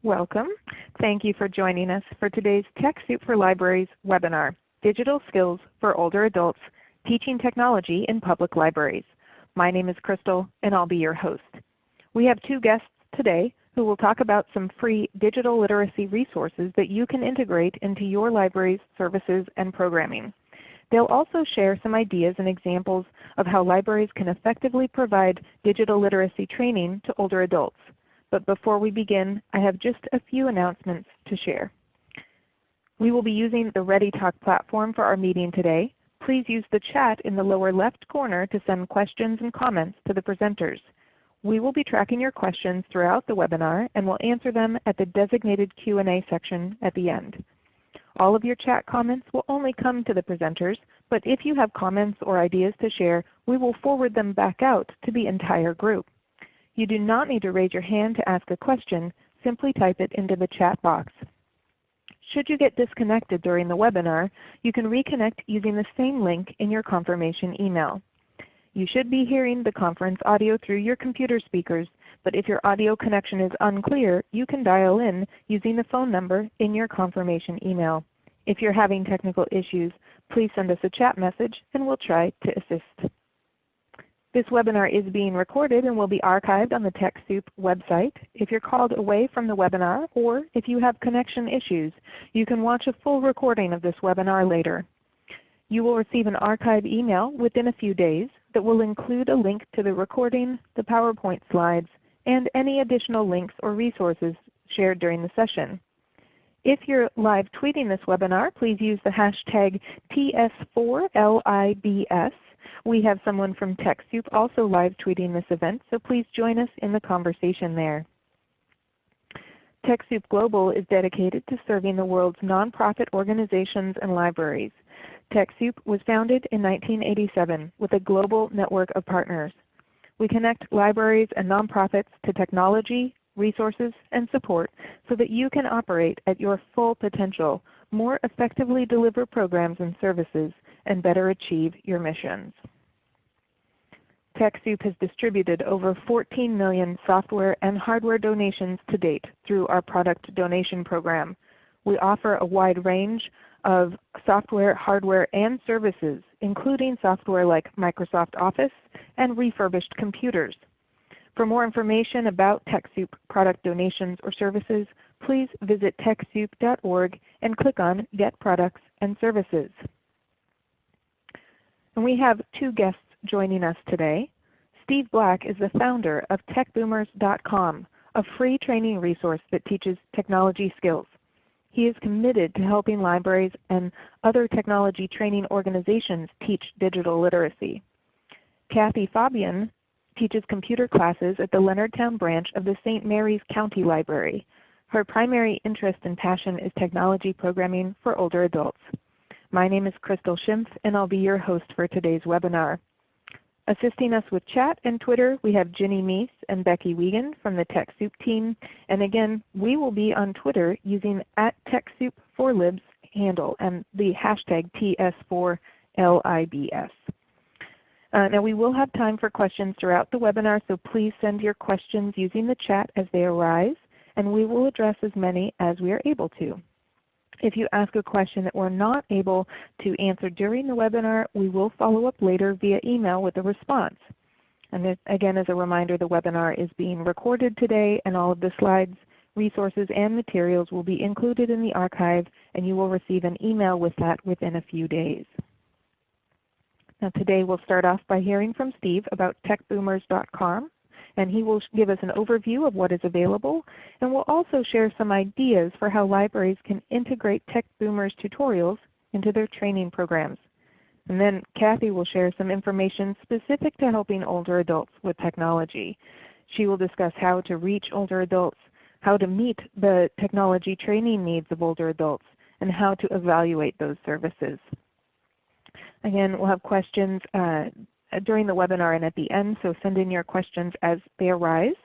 Welcome. Thank you for joining us for today's TechSoup for Libraries webinar, Digital Skills for Older Adults, Teaching Technology in Public Libraries. My name is Crystal and I'll be your host. We have two guests today who will talk about some free digital literacy resources that you can integrate into your library's services and programming. They'll also share some ideas and examples of how libraries can effectively provide digital literacy training to older adults. But before we begin, I have just a few announcements to share. We will be using the ReadyTalk platform for our meeting today. Please use the chat in the lower left corner to send questions and comments to the presenters. We will be tracking your questions throughout the webinar and will answer them at the designated Q&A section at the end. All of your chat comments will only come to the presenters, but if you have comments or ideas to share, we will forward them back out to the entire group. You do not need to raise your hand to ask a question. Simply type it into the chat box. Should you get disconnected during the webinar, you can reconnect using the same link in your confirmation email. You should be hearing the conference audio through your computer speakers, but if your audio connection is unclear, you can dial in using the phone number in your confirmation email. If you're having technical issues, please send us a chat message and we'll try to assist. This webinar is being recorded and will be archived on the TechSoup website. If you're called away from the webinar or if you have connection issues, you can watch a full recording of this webinar later. You will receive an archive email within a few days that will include a link to the recording, the PowerPoint slides, and any additional links or resources shared during the session. If you're live tweeting this webinar, please use the hashtag TS4LIBS. We have someone from TechSoup also live tweeting this event, so please join us in the conversation there. TechSoup Global is dedicated to serving the world's nonprofit organizations and libraries. TechSoup was founded in 1987 with a global network of partners. We connect libraries and nonprofits to technology, resources, and support so that you can operate at your full potential, more effectively deliver programs and services, and better achieve your missions. TechSoup has distributed over 14 million software and hardware donations to date through our product donation program. We offer a wide range of software, hardware, and services, including software like Microsoft Office and refurbished computers. For more information about TechSoup product donations or services, please visit TechSoup.org and click on Get Products and Services. And we have two guests joining us today. Steve Black is the founder of TechBoomers.com, a free training resource that teaches technology skills. He is committed to helping libraries and other technology training organizations teach digital literacy. Kathy Fabian teaches computer classes at the Leonardtown branch of the St. Mary's County Library. Her primary interest and passion is technology programming for older adults. My name is Crystal Schimpf and I'll be your host for today's webinar. Assisting us with chat and Twitter, we have Ginny Meese and Becky Wiegand from the TechSoup team. And again, we will be on Twitter using @TechSoup4Libs handle and the hashtag TS4LIBS. Now we will have time for questions throughout the webinar, so please send your questions using the chat as they arise, and we will address as many as we are able to. If you ask a question that we're not able to answer during the webinar, we will follow up later via email with a response. And again, as a reminder, the webinar is being recorded today, and all of the slides, resources, and materials will be included in the archive, and you will receive an email with that within a few days. Now today we'll start off by hearing from Steve about TechBoomers.com. And he will give us an overview of what is available, and we'll also share some ideas for how libraries can integrate TechBoomers tutorials into their training programs. And then Kathy will share some information specific to helping older adults with technology. She will discuss how to reach older adults, how to meet the technology training needs of older adults, and how to evaluate those services. Again, we'll have questions during the webinar and at the end, so send in your questions as they arise.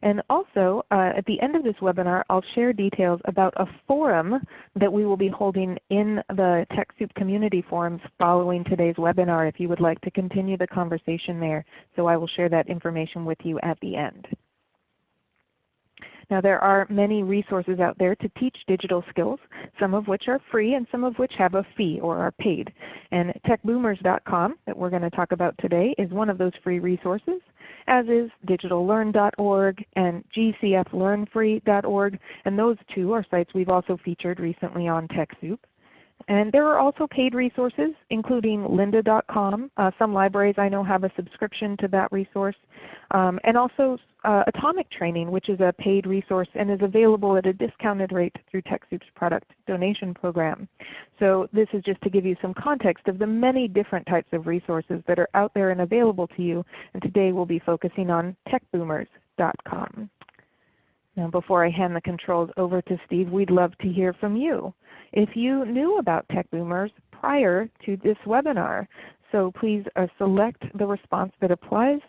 And also, at the end of this webinar, I'll share details about a forum that we will be holding in the TechSoup community forums following today's webinar if you would like to continue the conversation there. So I will share that information with you at the end. Now there are many resources out there to teach digital skills, some of which are free and some of which have a fee or are paid. And techboomers.com that we're going to talk about today is one of those free resources, as is digitallearn.org and gcflearnfree.org, and those two are sites we've also featured recently on TechSoup. And there are also paid resources, including lynda.com. Some libraries I know have a subscription to that resource. And also Atomic Training, which is a paid resource and is available at a discounted rate through TechSoup's product donation program. So this is just to give you some context of the many different types of resources that are out there and available to you. And today we'll be focusing on techboomers.com. Now before I hand the controls over to Steve, we'd love to hear from you. If you knew about TechBoomers prior to this webinar, so please select the response that applies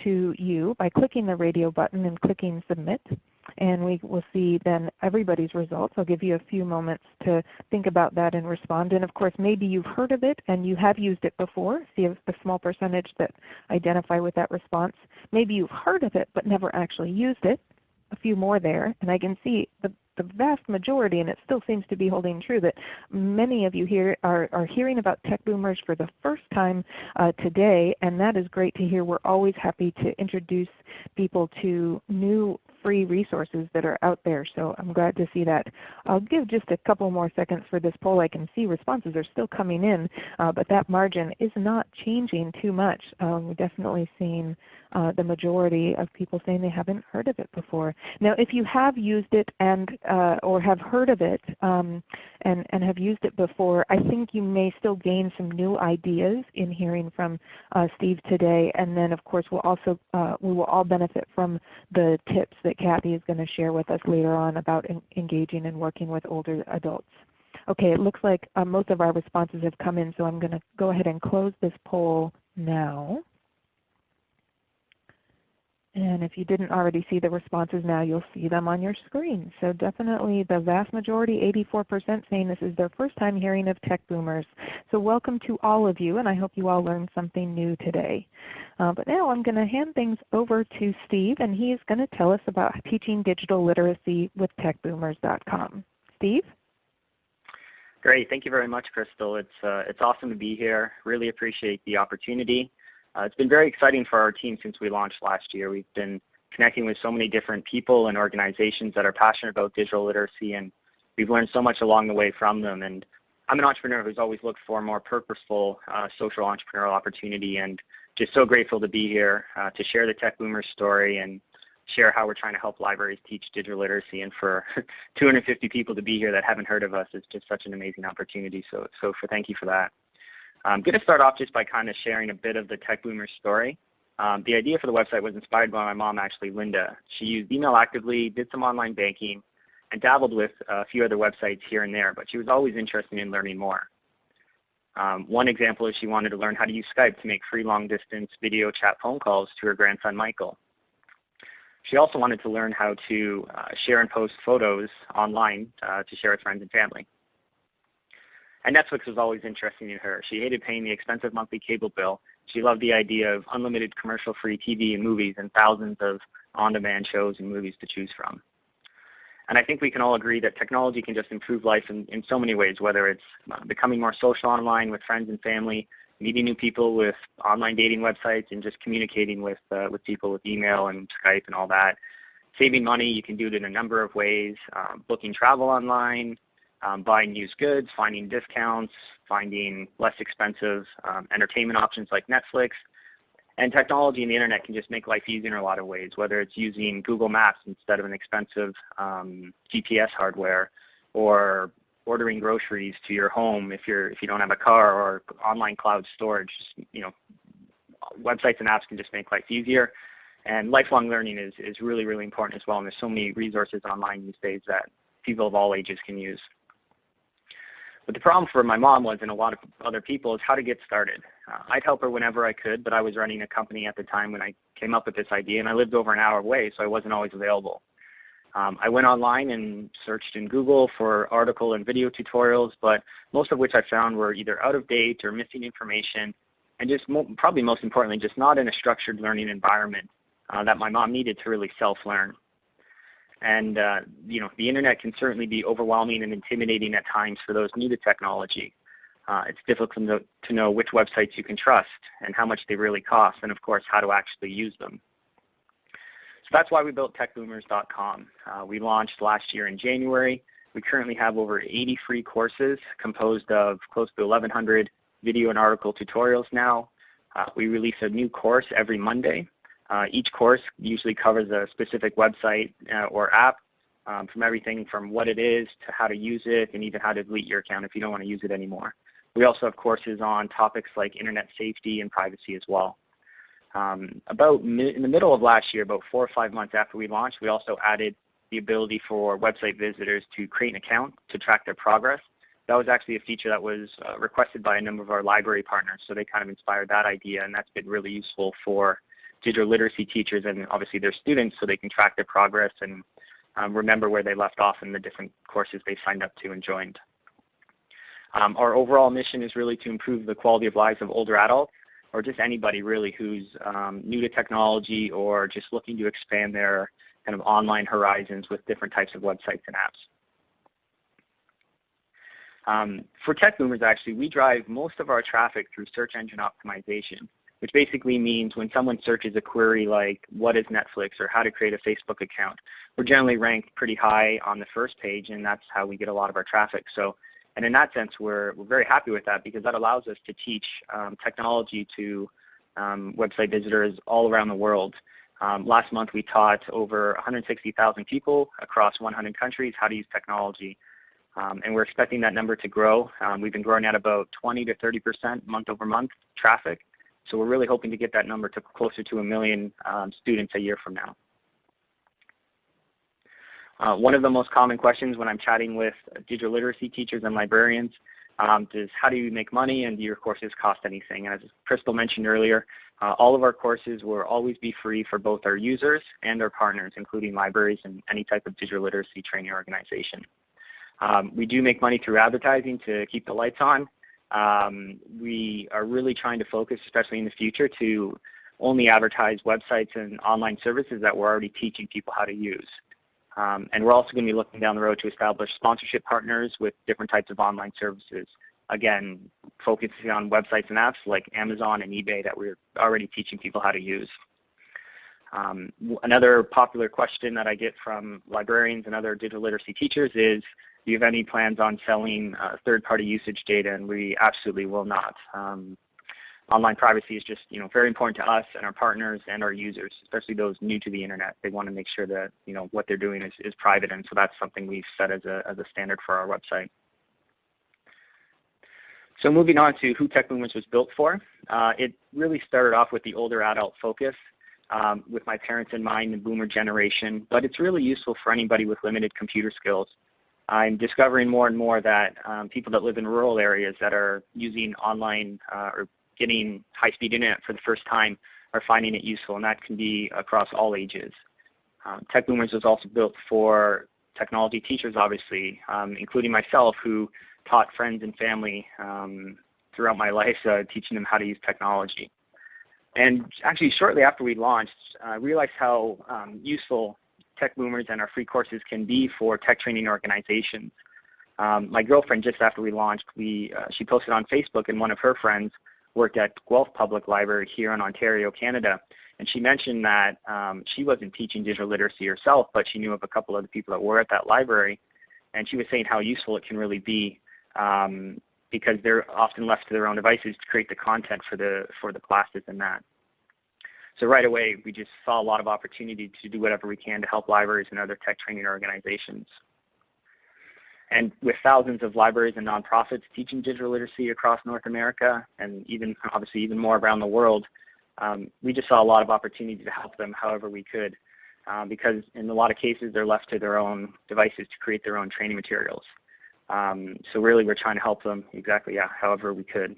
to you by clicking the radio button and clicking Submit. And we will see then everybody's results. I'll give you a few moments to think about that and respond. And of course maybe you've heard of it and you have used it before. See a small percentage that identify with that response. Maybe you've heard of it but never actually used it. A few more there, and I can see the vast majority, and it still seems to be holding true, that many of you here are hearing about TechBoomers for the first time today, and that is great to hear. We're always happy to introduce people to new free resources that are out there, so I'm glad to see that. I'll give just a couple more seconds for this poll. I can see responses are still coming in, but that margin is not changing too much. We're definitely seeing the majority of people saying they haven't heard of it before. Now if you have used it and or have heard of it and have used it before, I think you may still gain some new ideas in hearing from Steve today. And then of course we will all benefit from the tips that Kathy is going to share with us later on about engaging and working with older adults. Okay, it looks like most of our responses have come in, so I'm going to go ahead and close this poll now. And if you didn't already see the responses now, you'll see them on your screen. So definitely the vast majority, 84%, saying this is their first time hearing of TechBoomers. So welcome to all of you, and I hope you all learned something new today. But now I'm going to hand things over to Steve, and he is going to tell us about teaching digital literacy with techboomers.com. Steve? Great. Thank you very much, Crystal. It's awesome to be here. Really appreciate the opportunity. It's been very exciting for our team since we launched last year. We've been connecting with so many different people and organizations that are passionate about digital literacy, and we've learned so much along the way from them. And I'm an entrepreneur who's always looked for a more purposeful social entrepreneurial opportunity, and just so grateful to be here to share the TechBoomers story and share how we're trying to help libraries teach digital literacy. And for 250 people to be here that haven't heard of us is just such an amazing opportunity. So thank you for that. I'm going to start off just by kind of sharing a bit of the TechBoomers story. The idea for the website was inspired by my mom, actually, Linda. She used email actively, did some online banking, and dabbled with a few other websites here and there, but she was always interested in learning more. One example is she wanted to learn how to use Skype to make free long-distance video chat phone calls to her grandson, Michael. She also wanted to learn how to share and post photos online to share with friends and family. And Netflix was always interesting to her. She hated paying the expensive monthly cable bill. She loved the idea of unlimited commercial-free TV and movies and thousands of on-demand shows and movies to choose from. And I think we can all agree that technology can just improve life in so many ways, whether it's becoming more social online with friends and family, meeting new people with online dating websites, and just communicating with people with email and Skype and all that. Saving money, you can do it in a number of ways, booking travel online, buying used goods, finding discounts, finding less expensive entertainment options like Netflix. And technology and the internet can just make life easier in a lot of ways, whether it's using Google Maps instead of an expensive GPS hardware, or ordering groceries to your home if you don't have a car, or online cloud storage. Websites and apps can just make life easier. And lifelong learning is really, really important as well. And there's so many resources online these days that people of all ages can use. But the problem for my mom was, and a lot of other people, is how to get started. I'd help her whenever I could, but I was running a company at the time when I came up with this idea, and I lived over an hour away, so I wasn't always available. I went online and searched in Google for article and video tutorials, but most of which I found were either out of date or missing information, and just probably most importantly, just not in a structured learning environment that my mom needed to really self-learn. And the internet can certainly be overwhelming and intimidating at times for those new to technology. It's difficult to know which websites you can trust and how much they really cost, and of course how to actually use them. So that's why we built techboomers.com. We launched last year in January. We currently have over 80 free courses composed of close to 1,100 video and article tutorials now. We release a new course every Monday. Each course usually covers a specific website or app, from everything from what it is to how to use it and even how to delete your account if you don't want to use it anymore. We also have courses on topics like internet safety and privacy as well. In the middle of last year, about 4 or 5 months after we launched, we also added the ability for website visitors to create an account to track their progress. That was actually a feature that was requested by a number of our library partners, so they kind of inspired that idea, and that's been really useful for digital literacy teachers and obviously their students so they can track their progress and remember where they left off in the different courses they signed up to and joined. Our overall mission is really to improve the quality of lives of older adults, or just anybody really who's new to technology or just looking to expand their kind of online horizons with different types of websites and apps. For Tech Boomers, actually, we drive most of our traffic through search engine optimization, which basically means when someone searches a query like what is Netflix or how to create a Facebook account, we're generally ranked pretty high on the first page, and that's how we get a lot of our traffic. And in that sense, we're very happy with that because that allows us to teach technology to website visitors all around the world. Last month we taught over 160,000 people across 100 countries how to use technology. And we're expecting that number to grow. We've been growing at about 20 to 30% month over month traffic. So we're really hoping to get that number to closer to 1 million students a year from now. One of the most common questions when I'm chatting with digital literacy teachers and librarians is how do you make money and do your courses cost anything? And as Crystal mentioned earlier, all of our courses will always be free for both our users and our partners, including libraries and any type of digital literacy training organization. We do make money through advertising to keep the lights on. We are really trying to focus, especially in the future, to only advertise websites and online services that we're already teaching people how to use. And we're also going to be looking down the road to establish sponsorship partners with different types of online services. Again, focusing on websites and apps like Amazon and eBay that we're already teaching people how to use. Another popular question that I get from librarians and other digital literacy teachers is, do you have any plans on selling third-party usage data? And we absolutely will not. Online privacy is just very important to us and our partners and our users, especially those new to the internet. They want to make sure that what they're doing is private, and so that's something we've set as a standard for our website. So moving on to who Tech Boomers was built for, it really started off with the older adult focus, with my parents in mind, the boomer generation, but it's really useful for anybody with limited computer skills. I'm discovering more and more that people that live in rural areas that are using online or getting high-speed internet for the first time are finding it useful, and that can be across all ages. Tech Boomers was also built for technology teachers, obviously, including myself, who taught friends and family throughout my life, teaching them how to use technology. And actually, shortly after we launched, I realized how useful Tech Boomers and our free courses can be for tech training organizations. My girlfriend, just after we launched, she posted on Facebook, and one of her friends worked at Guelph Public Library here in Ontario, Canada. And she mentioned that she wasn't teaching digital literacy herself, but she knew of a couple other people that were at that library. And she was saying how useful it can really be because they're often left to their own devices to create the content for the classes and that. So right away, we just saw a lot of opportunity to do whatever we can to help libraries and other tech training organizations. And with thousands of libraries and nonprofits teaching digital literacy across North America and obviously even more around the world, we just saw a lot of opportunity to help them however we could because in a lot of cases they're left to their own devices to create their own training materials. So really we're trying to help them however we could.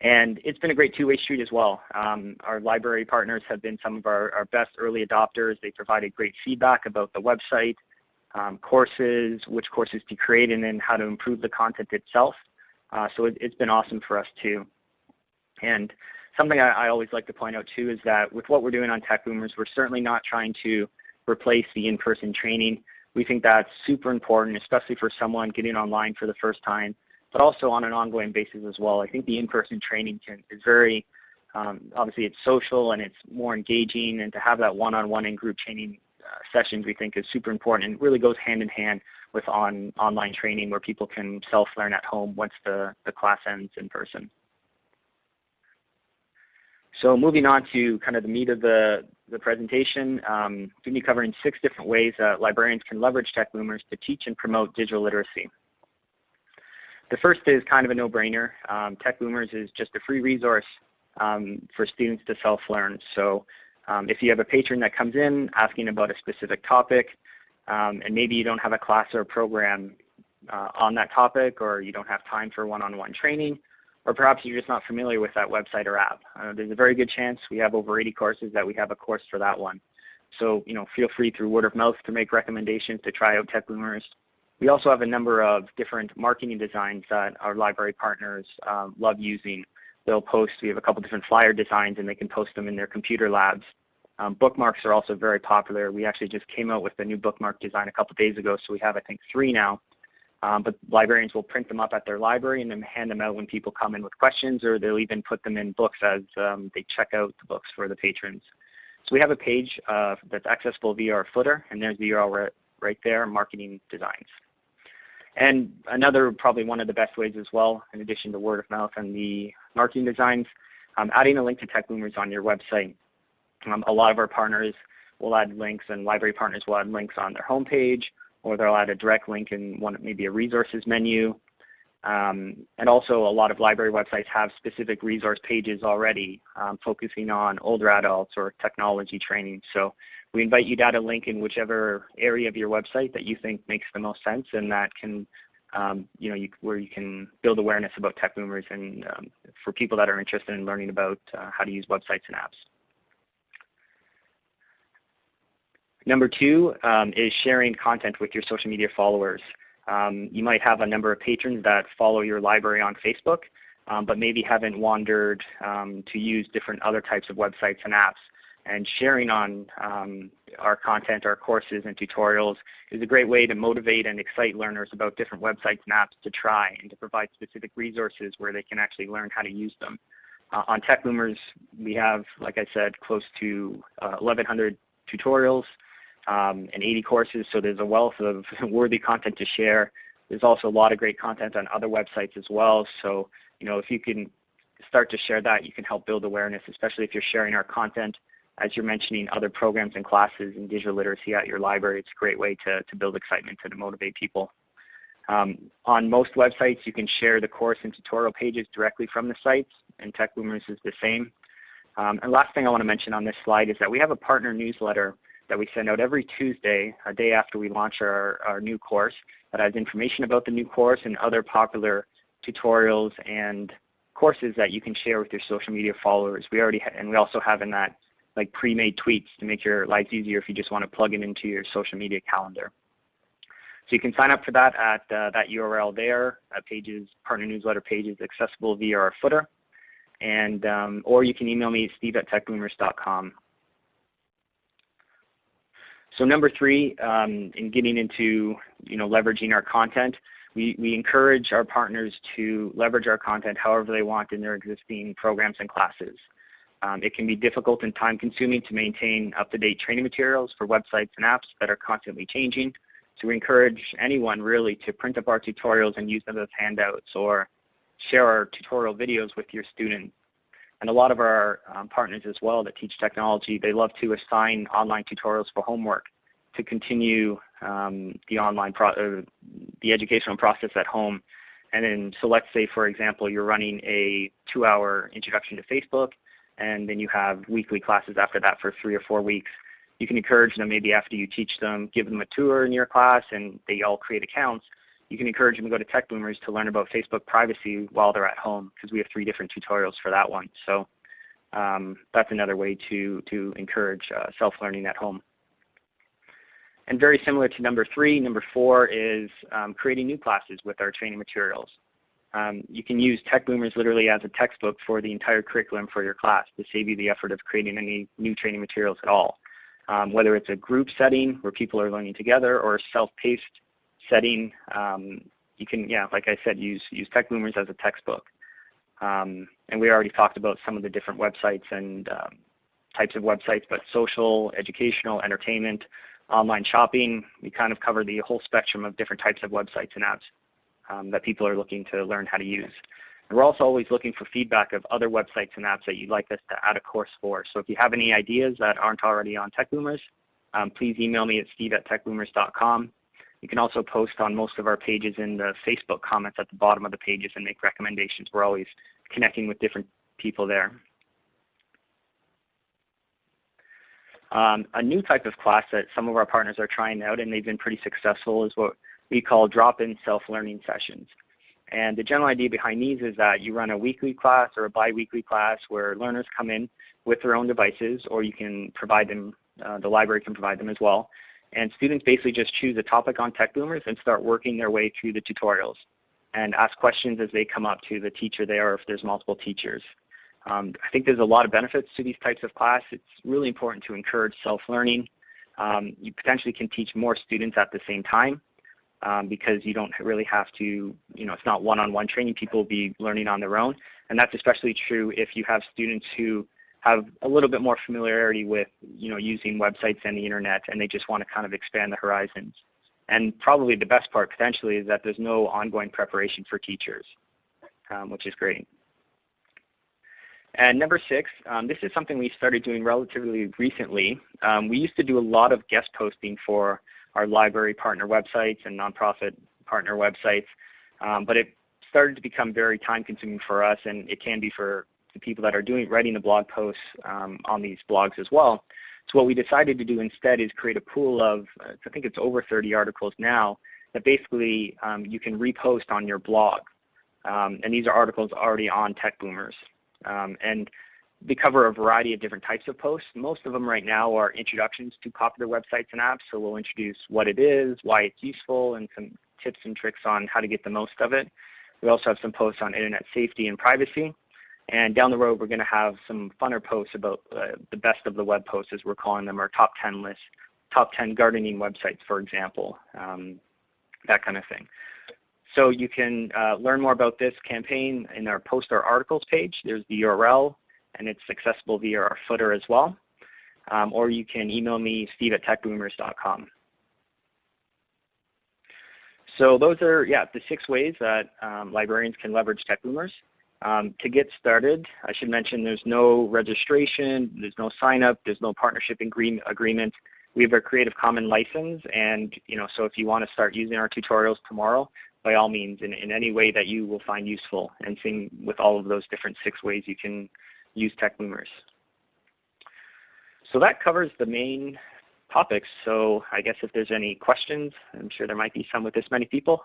And it's been a great two-way street as well. Our library partners have been some of our best early adopters. They provided great feedback about the website, courses, which courses to create, and then how to improve the content itself. So it's been awesome for us too. And something I always like to point out too is that with what we're doing on Tech Boomers, we're certainly not trying to replace the in-person training. We think that's super important, especially for someone getting online for the first time, but also on an ongoing basis as well. I think the in-person training is very, obviously it's social and it's more engaging, and to have that one-on-one and group training sessions we think is super important, and it really goes hand in hand with online training where people can self-learn at home once the class ends in person. So moving on to kind of the meat of the presentation, I'm going to be covering 6 different ways that librarians can leverage Tech Boomers to teach and promote digital literacy. The first is kind of a no-brainer. Tech Boomers is just a free resource for students to self-learn. So if you have a patron that comes in asking about a specific topic, and maybe you don't have a class or a program on that topic, or you don't have time for one-on-one training, or perhaps you're just not familiar with that website or app, there's a very good chance we have over 80 courses that we have a course for that one. So feel free through word of mouth to make recommendations to try out Tech Boomers. We also have a number of different marketing designs that our library partners love using. They'll post, we have a couple different flyer designs, and they can post them in their computer labs. Bookmarks are also very popular. We actually just came out with a new bookmark design a couple days ago, so we have I think 3 now. But librarians will print them up at their library and then hand them out when people come in with questions, or they'll even put them in books as they check out the books for the patrons. So we have a page that's accessible via our footer, and there's the URL right there, marketing designs. And another, probably one of the best ways as well, in addition to word of mouth and the marketing designs, adding a link to Tech Boomers on your website. A lot of our partners will add links, and library partners will add links on their homepage, or they'll add a direct link in maybe a resources menu. And also a lot of library websites have specific resource pages already focusing on older adults or technology training. So we invite you to add a link in whichever area of your website that you think makes the most sense, and that can, where you can build awareness about Tech Boomers and for people that are interested in learning about how to use websites and apps. Number 2 is sharing content with your social media followers. You might have a number of patrons that follow your library on Facebook, but maybe haven't wandered to use different other types of websites and apps. And sharing on our content, our courses and tutorials is a great way to motivate and excite learners about different websites and apps to try, and to provide specific resources where they can actually learn how to use them. On Tech Boomers, we have, like I said, close to 1,100 tutorials and 80 courses, so there's a wealth of worthy content to share. There's also a lot of great content on other websites as well, so if you can start to share that, you can help build awareness, especially if you're sharing our content as you're mentioning other programs and classes in digital literacy at your library. It's a great way to build excitement and to motivate people. On most websites, you can share the course and tutorial pages directly from the sites, and Tech Boomers is the same. And last thing I want to mention on this slide is that we have a partner newsletter that we send out every Tuesday, a day after we launch our new course, that has information about the new course and other popular tutorials and courses that you can share with your social media followers. We also have in that pre-made tweets to make your lives easier if you just want to plug it into your social media calendar. So you can sign up for that at that URL there. Partner newsletter page is accessible via our footer, and or you can email me, steve@techboomers.com. So number 3, in getting into leveraging our content, we encourage our partners to leverage our content however they want in their existing programs and classes. It can be difficult and time-consuming to maintain up-to-date training materials for websites and apps that are constantly changing. So we encourage anyone really to print up our tutorials and use them as handouts, or share our tutorial videos with your students. And a lot of our partners as well that teach technology, they love to assign online tutorials for homework to continue the educational process at home. And then, so let's say, for example, you're running a 2-hour introduction to Facebook, and then you have weekly classes after that for 3 or 4 weeks. You can encourage them, maybe after you teach them, give them a tour in your class and they all create accounts. You can encourage them to go to Tech Boomers to learn about Facebook privacy while they're at home, because we have 3 different tutorials for that one. So that's another way to encourage self-learning at home. And very similar to number 3, number 4 is creating new classes with our training materials. You can use Tech Boomers literally as a textbook for the entire curriculum for your class to save you the effort of creating any new training materials at all. whether it's a group setting where people are learning together or a self-paced setting. You can, yeah, like I said, use TechBoomers as a textbook. And we already talked about some of the different websites and types of websites, but social, educational, entertainment, online shopping, we kind of cover the whole spectrum of different types of websites and apps that people are looking to learn how to use. And we're also always looking for feedback of other websites and apps that you'd like us to add a course for. So if you have any ideas that aren't already on TechBoomers, please email me at steve@techboomers.com. You can also post on most of our pages in the Facebook comments at the bottom of the pages and make recommendations. We're always connecting with different people there. A new type of class that some of our partners are trying out, and they've been pretty successful, is what we call drop-in self-learning sessions. And the general idea behind these is that you run a weekly class or a bi-weekly class where learners come in with their own devices, or you can provide them, the library can provide them as well. And students basically just choose a topic on TechBoomers and start working their way through the tutorials and ask questions as they come up to the teacher there, or if there's multiple teachers. I think there's a lot of benefits to these types of class. It's really important to encourage self-learning. You potentially can teach more students at the same time because you don't really have to, it's not one-on-one training. People will be learning on their own. And that's especially true if you have students who have a little bit more familiarity with using websites and the internet, and they just want to kind of expand the horizons. And probably the best part potentially is that there's no ongoing preparation for teachers, which is great. And number 6, this is something we started doing relatively recently. We used to do a lot of guest posting for our library partner websites and nonprofit partner websites, but it started to become very time consuming for us, and it can be for the people that are writing the blog posts on these blogs as well. So what we decided to do instead is create a pool of, I think it's over 30 articles now, that basically you can repost on your blog. And these are articles already on TechBoomers. And they cover a variety of different types of posts. Most of them right now are introductions to popular websites and apps. So we'll introduce what it is, why it's useful, and some tips and tricks on how to get the most of it. We also have some posts on internet safety and privacy. And down the road, we're going to have some funner posts about the best of the web posts, as we're calling them, our top 10 list, top 10 gardening websites, for example, that kind of thing. So you can learn more about this campaign in our Post Our Articles page. There's the URL, and it's accessible via our footer as well. Or you can email me, steve@techboomers.com. So those are, the 6 ways that librarians can leverage TechBoomers. To get started, I should mention there's no registration, there's no sign up, there's no partnership agreement. We have a Creative Commons license, and so if you want to start using our tutorials tomorrow, by all means, in any way that you will find useful, and same with all of those different 6 ways you can use TechBoomers. So that covers the main topics. So I guess if there's any questions, I'm sure there might be some with this many people.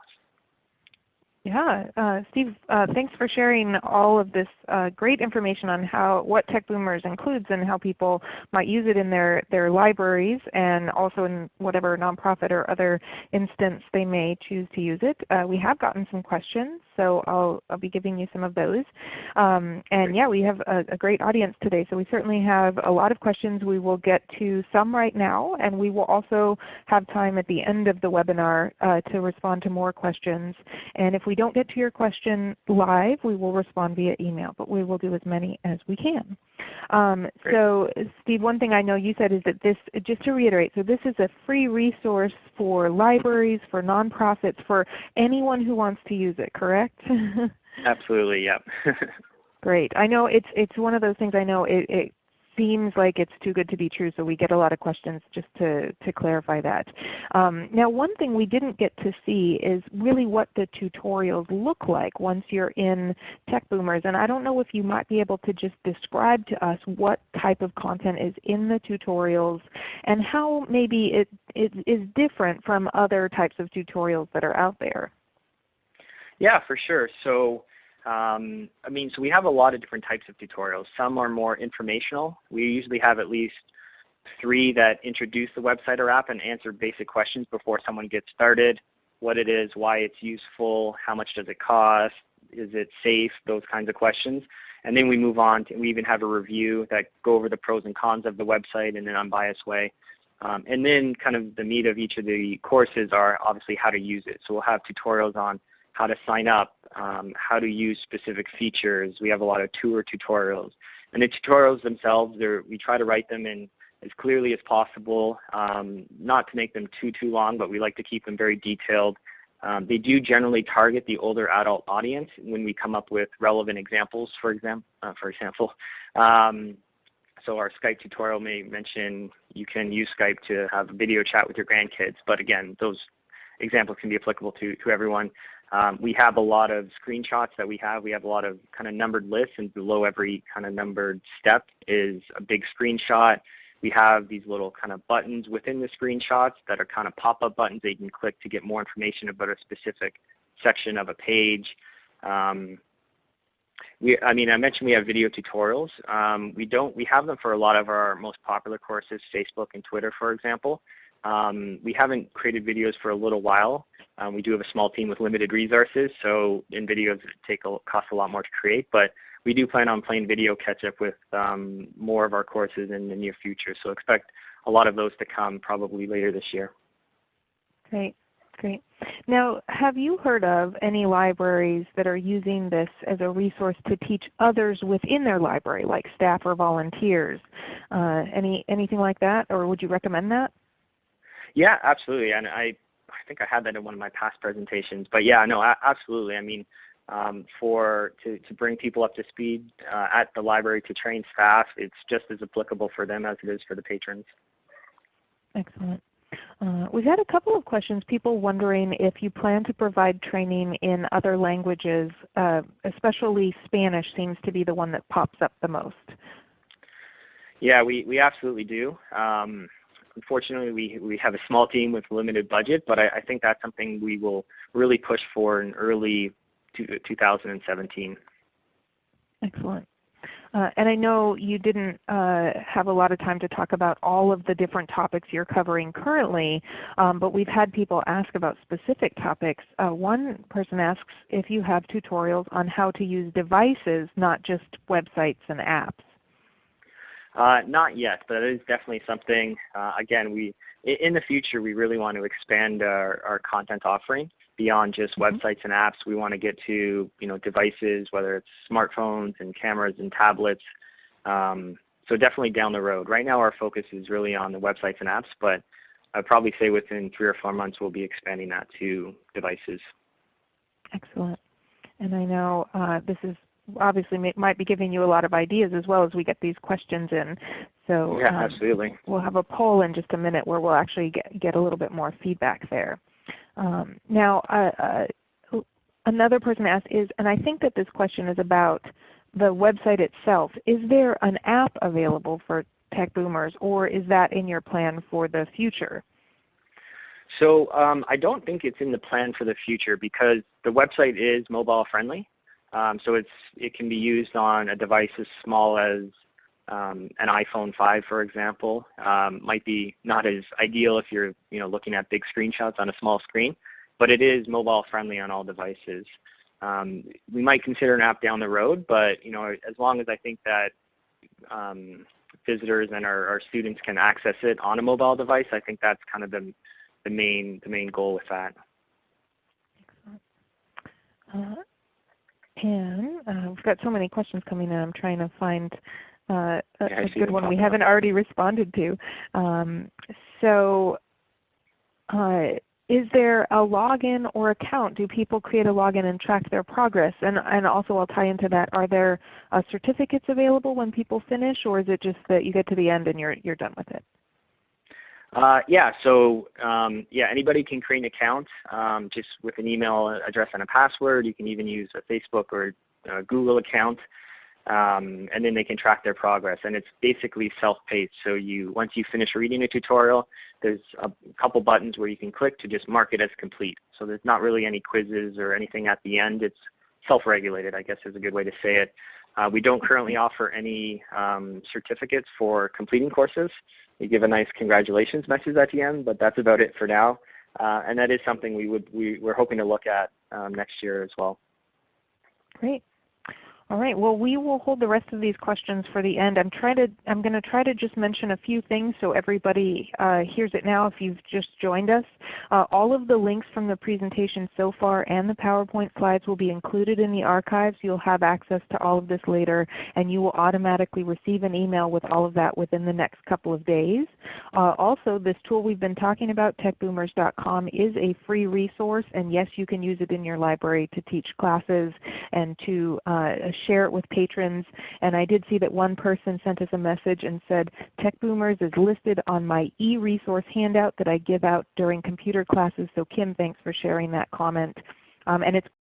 Yeah, Steve, thanks for sharing all of this great information on what TechBoomers includes and how people might use it in their libraries and also in whatever nonprofit or other instance they may choose to use it. We have gotten some questions, so I'll be giving you some of those. And yeah, we have a great audience today, so we certainly have a lot of questions. We will get to some right now, and we will also have time at the end of the webinar to respond to more questions. And if we don't get to your question live, we will respond via email, but we will do as many as we can. So Steve, one thing I know you said is that this, just to reiterate, so this is a free resource for libraries, for nonprofits, for anyone who wants to use it, correct? Absolutely, yep. Great. I know it's one of those things, I know it seems like it's too good to be true, so we get a lot of questions just to clarify that. Now one thing we didn't get to see is really what the tutorials look like once you're in TechBoomers. And I don't know if you might be able to just describe to us what type of content is in the tutorials and how maybe it is different from other types of tutorials that are out there. Yeah, for sure. So so we have a lot of different types of tutorials. Some are more informational. We usually have at least 3 that introduce the website or app and answer basic questions before someone gets started, what it is, why it's useful, how much does it cost, Is it safe? Those kinds of questions. And then we move on we even have a review that go over the pros and cons of the website in an unbiased way. And then kind of the meat of each of the courses are obviously how to use it. So we'll have tutorials on how to sign up, how to use specific features. We have a lot of tour tutorials. And the tutorials themselves, we try to write them in as clearly as possible, not to make them too long, but we like to keep them very detailed. They do generally target the older adult audience when we come up with relevant examples, for example. So our Skype tutorial may mention you can use Skype to have a video chat with your grandkids, but again, those examples can be applicable to everyone. We have a lot of screenshots that we have. We have a lot of kind of numbered lists, and below every kind of numbered step is a big screenshot. We have these little kind of buttons within the screenshots that are kind of pop-up buttons that you can click to get more information about a specific section of a page. I mentioned we have video tutorials. We have them for a lot of our most popular courses, Facebook and Twitter, for example. We haven't created videos for a little while. We do have a small team with limited resources, so in videos cost a lot more to create. But we do plan on playing video catch-up with more of our courses in the near future. So expect a lot of those to come probably later this year. Great. Great. Now, have you heard of any libraries that are using this as a resource to teach others within their library, like staff or volunteers? Anything like that, or would you recommend that? Yeah, absolutely. And I think I had that in one of my past presentations. But yeah, no, absolutely. I mean, to bring people up to speed at the library to train staff, it's just as applicable for them as it is for the patrons. Excellent. We've had a couple of questions, people wondering if you plan to provide training in other languages, especially Spanish seems to be the one that pops up the most. Yeah, we absolutely do. Unfortunately, we have a small team with a limited budget, but I think that's something we will really push for in early 2017. Excellent. And I know you didn't have a lot of time to talk about all of the different topics you're covering currently, but we've had people ask about specific topics. One person asks if you have tutorials on how to use devices, not just websites and apps. Not yet, but it is definitely something, again, in the future we really want to expand our content offering beyond just websites and apps. We want to get to devices, whether it's smartphones and cameras and tablets. So definitely down the road. Right now our focus is really on the websites and apps, but I'd probably say within 3 or 4 months we'll be expanding that to devices. Excellent. And I know this is obviously might be giving you a lot of ideas as well as we get these questions in. So yeah, absolutely. We'll have a poll in just a minute where we'll actually get a little bit more feedback there. Now, another person asked and I think that this question is about the website itself. Is there an app available for tech boomers, or is that in your plan for the future? So I don't think it's in the plan for the future because the website is mobile friendly. So it can be used on a device as small as an iPhone 5, for example. Might be not as ideal if you're looking at big screenshots on a small screen, but it is mobile friendly on all devices. We might consider an app down the road, but as long as I think that visitors and our students can access it on a mobile device, I think that's kind of the main goal with that. Excellent. And we've got so many questions coming in. I'm trying to find a good one we haven't already responded to. Is there a login or account? Do people create a login and track their progress? And also I'll tie into that, are there certificates available when people finish, or is it just that you get to the end and you're done with it? Anybody can create an account just with an email address and a password. You can even use a Facebook or a Google account, and then they can track their progress. And it's basically self-paced. So once you finish reading a tutorial, there's a couple buttons where you can click to just mark it as complete. So there's not really any quizzes or anything at the end. It's self-regulated, I guess is a good way to say it. We don't currently offer any certificates for completing courses. We give a nice congratulations message at the end, but that's about it for now. And that is something we're hoping to look at next year as well. Great. All right. Well, we will hold the rest of these questions for the end. I'm going to try to just mention a few things so everybody hears it now if you've just joined us. All of the links from the presentation so far and the PowerPoint slides will be included in the archives. You'll have access to all of this later, and you will automatically receive an email with all of that within the next couple of days. Also, this tool we've been talking about, techboomers.com, is a free resource, and yes, you can use it in your library to teach classes and to share it with patrons. And I did see that one person sent us a message and said, Tech Boomers is listed on my e-resource handout that I give out during computer classes. So Kim, thanks for sharing that comment. And it's